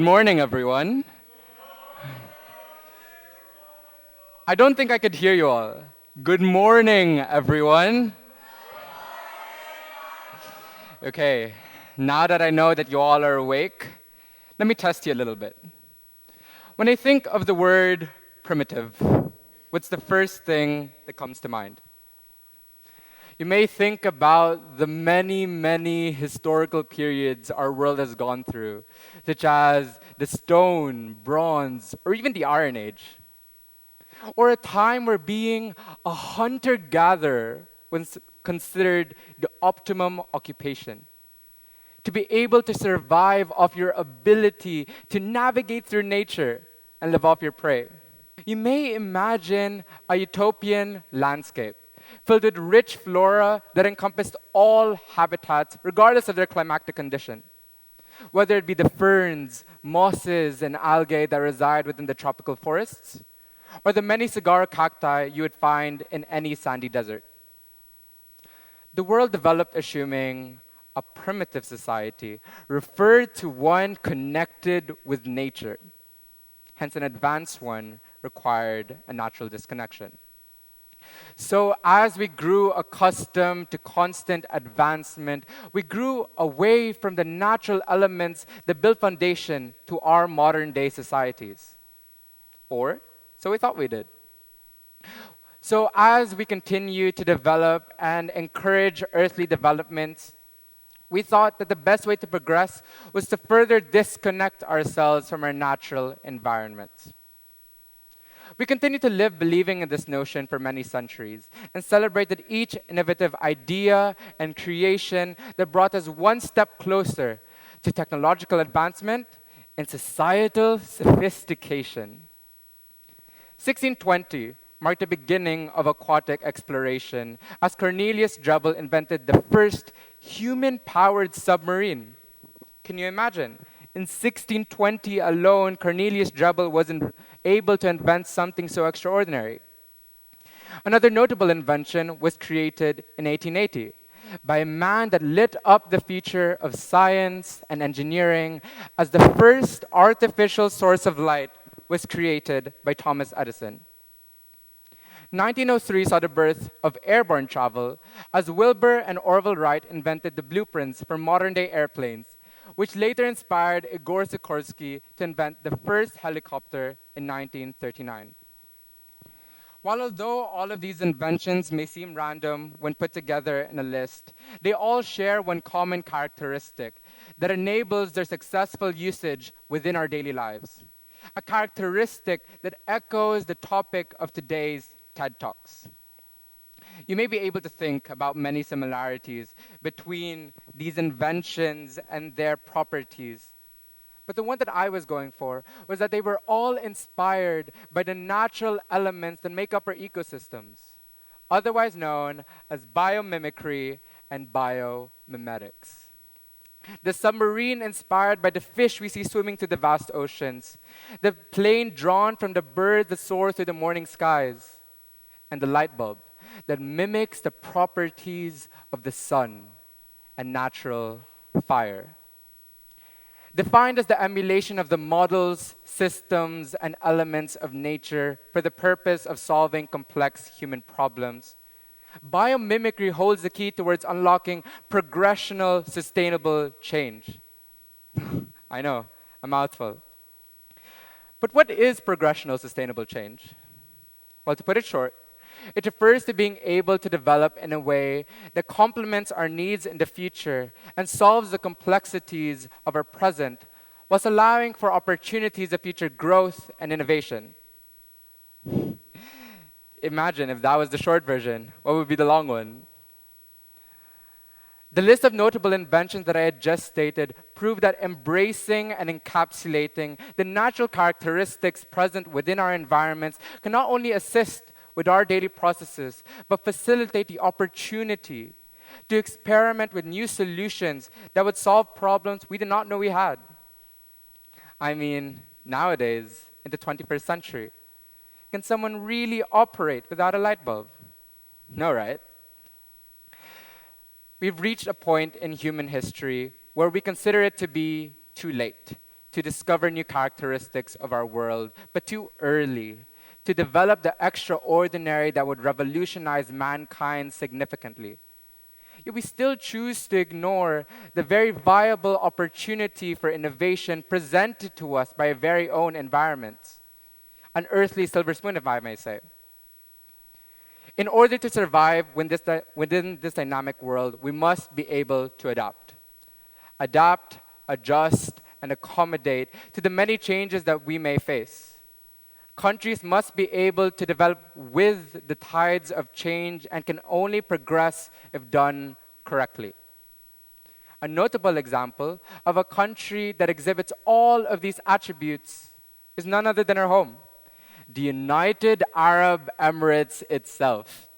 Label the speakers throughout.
Speaker 1: morning, everyone. I don't think I could hear you all. Good morning, everyone. Okay, now that I know that you all are awake, let me test you a little bit. When I think of the word primitive, what's the first thing that comes to mind? You may think about the many, many historical periods our world has gone through, such as the Stone, Bronze, or even the Iron Age. Or a time where being a hunter-gatherer was considered the optimum occupation. To be able to survive off your ability to navigate through nature and live off your prey. You may imagine a utopian landscape filled with rich flora that encompassed all habitats, regardless of their climatic condition. Whether it be the ferns, mosses, and algae that reside within the tropical forests, or the many saguaro cacti you would find in any sandy desert. The world developed assuming a primitive society referred to one connected with nature. Hence, an advanced one required a natural disconnection. So as we grew accustomed to constant advancement, we grew away from the natural elements that built foundation to our modern day societies. Or, so we thought we did. So as we continue to develop and encourage earthly developments, we thought that the best way to progress was to further disconnect ourselves from our natural environment. We continue to live believing in this notion for many centuries and celebrated each innovative idea and creation that brought us one step closer to technological advancement and societal sophistication. 1620 marked the beginning of aquatic exploration as Cornelius Drebbel invented the first human-powered submarine. Can you imagine? In 1620 alone, Cornelius Drebbel was able to invent something so extraordinary. Another notable invention was created in 1880 by a man that lit up the future of science and engineering as the first artificial source of light was created by Thomas Edison. 1903 saw the birth of airborne travel as Wilbur and Orville Wright invented the blueprints for modern-day airplanes, which later inspired Igor Sikorsky to invent the first helicopter in 1939. While although all of these inventions may seem random when put together in a list, they all share one common characteristic that enables their successful usage within our daily lives. A characteristic that echoes the topic of today's TED Talks. You may be able to think about many similarities between these inventions and their properties. But the one that I was going for was that they were all inspired by the natural elements that make up our ecosystems, otherwise known as biomimicry and biomimetics. The submarine inspired by the fish we see swimming through the vast oceans, the plane drawn from the birds that soar through the morning skies, and the light bulb that mimics the properties of the sun and natural fire. Defined as the emulation of the models, systems, and elements of nature for the purpose of solving complex human problems, biomimicry holds the key towards unlocking progressional, sustainable change. I know, a mouthful. But what is progressional, sustainable change? Well, to put it short, it refers to being able to develop in a way that complements our needs in the future and solves the complexities of our present, whilst allowing for opportunities of future growth and innovation. Imagine if that was the short version, what would be the long one? The list of notable inventions that I had just stated prove that embracing and encapsulating the natural characteristics present within our environments can not only assist with our daily processes, but facilitate the opportunity to experiment with new solutions that would solve problems we did not know we had. I mean, nowadays, in the 21st century, can someone really operate without a light bulb? No, right? We've reached a point in human history where we consider it to be too late to discover new characteristics of our world, but too early to develop the extraordinary that would revolutionize mankind significantly. Yet we still choose to ignore the very viable opportunity for innovation presented to us by our very own environments. An earthly silver spoon, if I may say. In order to survive within this dynamic world, we must be able to adapt. Adapt, adjust, and accommodate to the many changes that we may face. Countries must be able to develop with the tides of change and can only progress if done correctly. A notable example of a country that exhibits all of these attributes is none other than our home, the United Arab Emirates itself.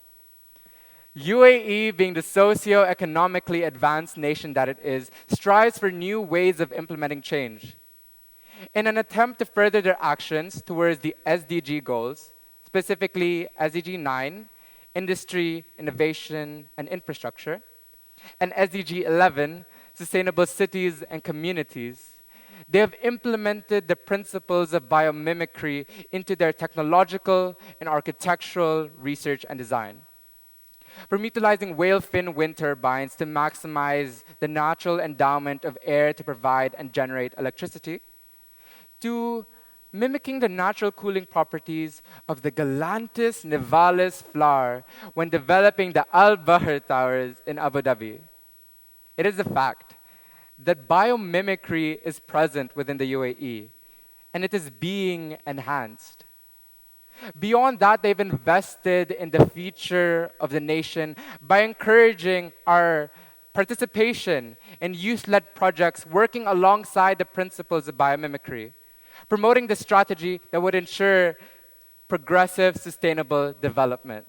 Speaker 1: UAE, being the socio-economically advanced nation that it is, strives for new ways of implementing change. In an attempt to further their actions towards the SDG goals, specifically SDG 9, Industry, Innovation, and Infrastructure, and SDG 11, Sustainable Cities and Communities, they have implemented the principles of biomimicry into their technological and architectural research and design. From utilizing whale fin wind turbines to maximize the natural endowment of air to provide and generate electricity, to mimicking the natural cooling properties of the Galantis nivalis flower when developing the Al Bahr Towers in Abu Dhabi. It is a fact that biomimicry is present within the UAE, and it is being enhanced. Beyond that, they've invested in the future of the nation by encouraging our participation in youth-led projects working alongside the principles of biomimicry, promoting the strategy that would ensure progressive, sustainable development.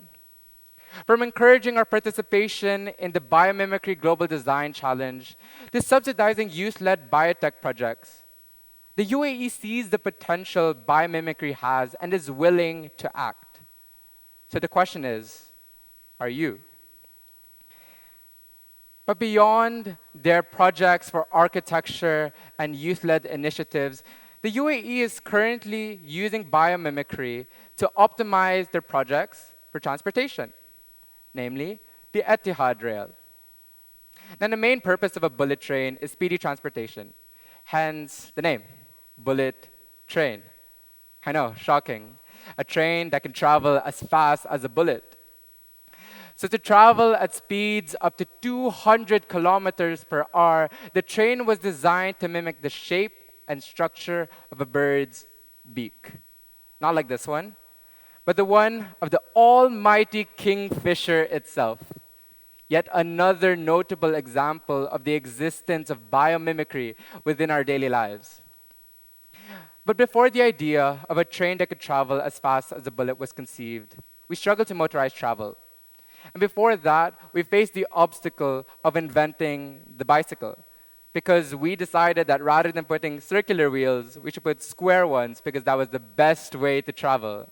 Speaker 1: From encouraging our participation in the Biomimicry Global Design Challenge to subsidizing youth-led biotech projects, the UAE sees the potential biomimicry has and is willing to act. So the question is, are you? But beyond their projects for architecture and youth-led initiatives, the UAE is currently using biomimicry to optimize their projects for transportation, namely the Etihad Rail. Now, the main purpose of a bullet train is speedy transportation, hence the name, bullet train. I know, shocking. A train that can travel as fast as a bullet. So to travel at speeds up to 200 kilometers per hour, the train was designed to mimic the shape and structure of a bird's beak. Not like this one, but the one of the almighty kingfisher itself. Yet another notable example of the existence of biomimicry within our daily lives. But before the idea of a train that could travel as fast as a bullet was conceived, we struggled to motorize travel. And before that, we faced the obstacle of inventing the bicycle, because we decided that rather than putting circular wheels, we should put square ones because that was the best way to travel.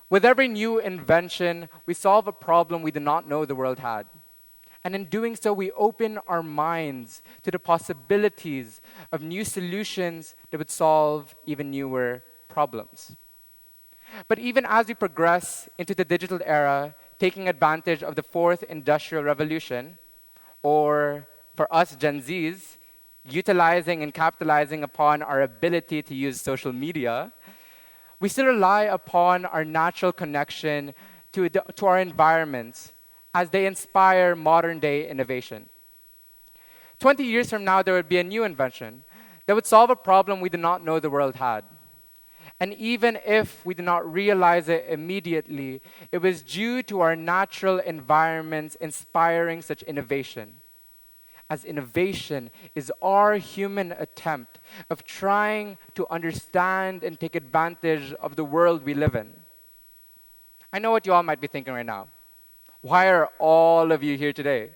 Speaker 1: With every new invention, we solve a problem we did not know the world had. And in doing so, we open our minds to the possibilities of new solutions that would solve even newer problems. But even as we progress into the digital era, taking advantage of the fourth industrial revolution, or for us Gen Zs, utilizing and capitalizing upon our ability to use social media, we still rely upon our natural connection to our environments as they inspire modern-day innovation. 20 years from now, there would be a new invention that would solve a problem we did not know the world had. And even if we did not realize it immediately, it was due to our natural environments inspiring such innovation. As innovation is our human attempt of trying to understand and take advantage of the world we live in. I know what you all might be thinking right now. Why are all of you here today?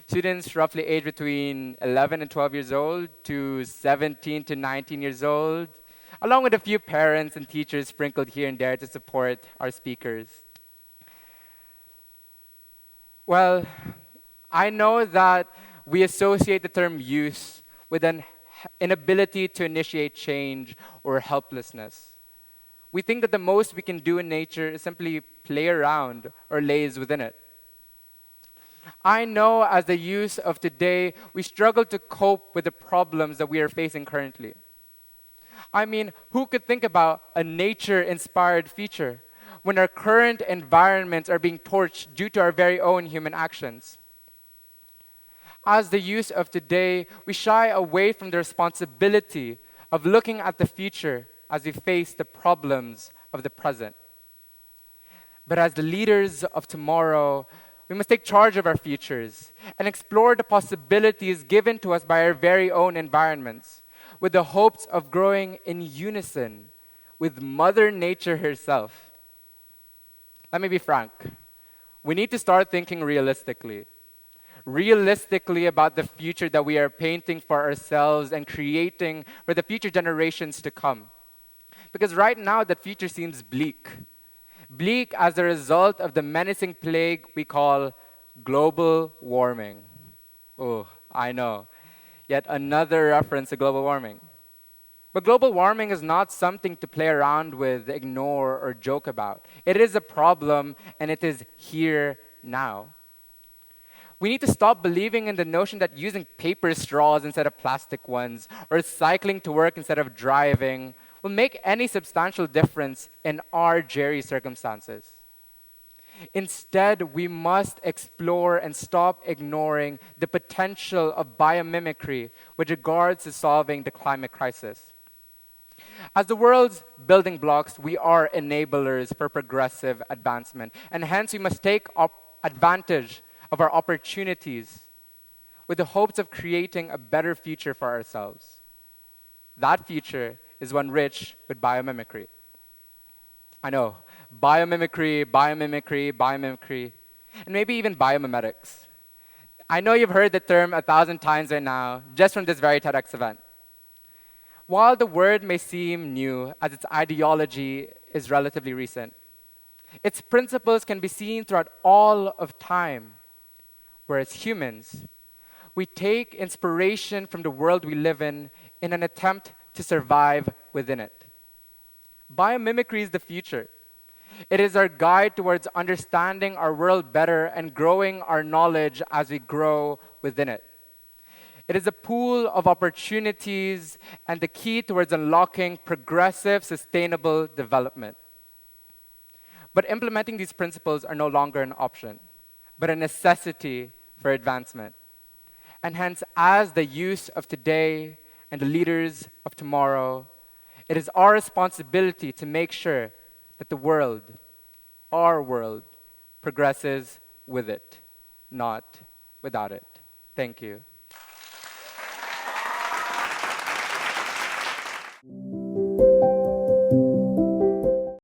Speaker 1: Students roughly aged between 11 and 12 years old to 17 to 19 years old, along with a few parents and teachers sprinkled here and there to support our speakers. Well, I know that we associate the term youth with an inability to initiate change, or helplessness. We think that the most we can do in nature is simply play around or laze within it. I know as the youth of today, we struggle to cope with the problems that we are facing currently. I mean, who could think about a nature-inspired future when our current environments are being torched due to our very own human actions? As the youth of today, we shy away from the responsibility of looking at the future as we face the problems of the present. But as the leaders of tomorrow, we must take charge of our futures and explore the possibilities given to us by our very own environments, with the hopes of growing in unison with Mother Nature herself. Let me be frank. We need to start thinking realistically about the future that we are painting for ourselves and creating for the future generations to come. Because right now, that future seems bleak. Bleak as a result of the menacing plague we call global warming. Oh, I know. Yet another reference to global warming. But global warming is not something to play around with, ignore, or joke about. It is a problem, and it is here now. We need to stop believing in the notion that using paper straws instead of plastic ones, or cycling to work instead of driving, will make any substantial difference in our Jerry circumstances. Instead, we must explore and stop ignoring the potential of biomimicry with regards to solving the climate crisis. As the world's building blocks, we are enablers for progressive advancement, and hence we must take advantage of our opportunities with the hopes of creating a better future for ourselves. That future is one rich with biomimicry. I know, biomimicry, and maybe even biomimetics. I know you've heard the term 1,000 times right now, just from this very TEDx event. While the word may seem new, as its ideology is relatively recent, its principles can be seen throughout all of time, where as humans, we take inspiration from the world we live in an attempt to survive within it. Biomimicry is the future. It is our guide towards understanding our world better and growing our knowledge as we grow within it. It is a pool of opportunities and the key towards unlocking progressive, sustainable development. But implementing these principles are no longer an option, but a necessity for advancement. And hence, as the youth of today and the leaders of tomorrow, it is our responsibility to make sure that the world, our world, progresses with it, not without it. Thank you.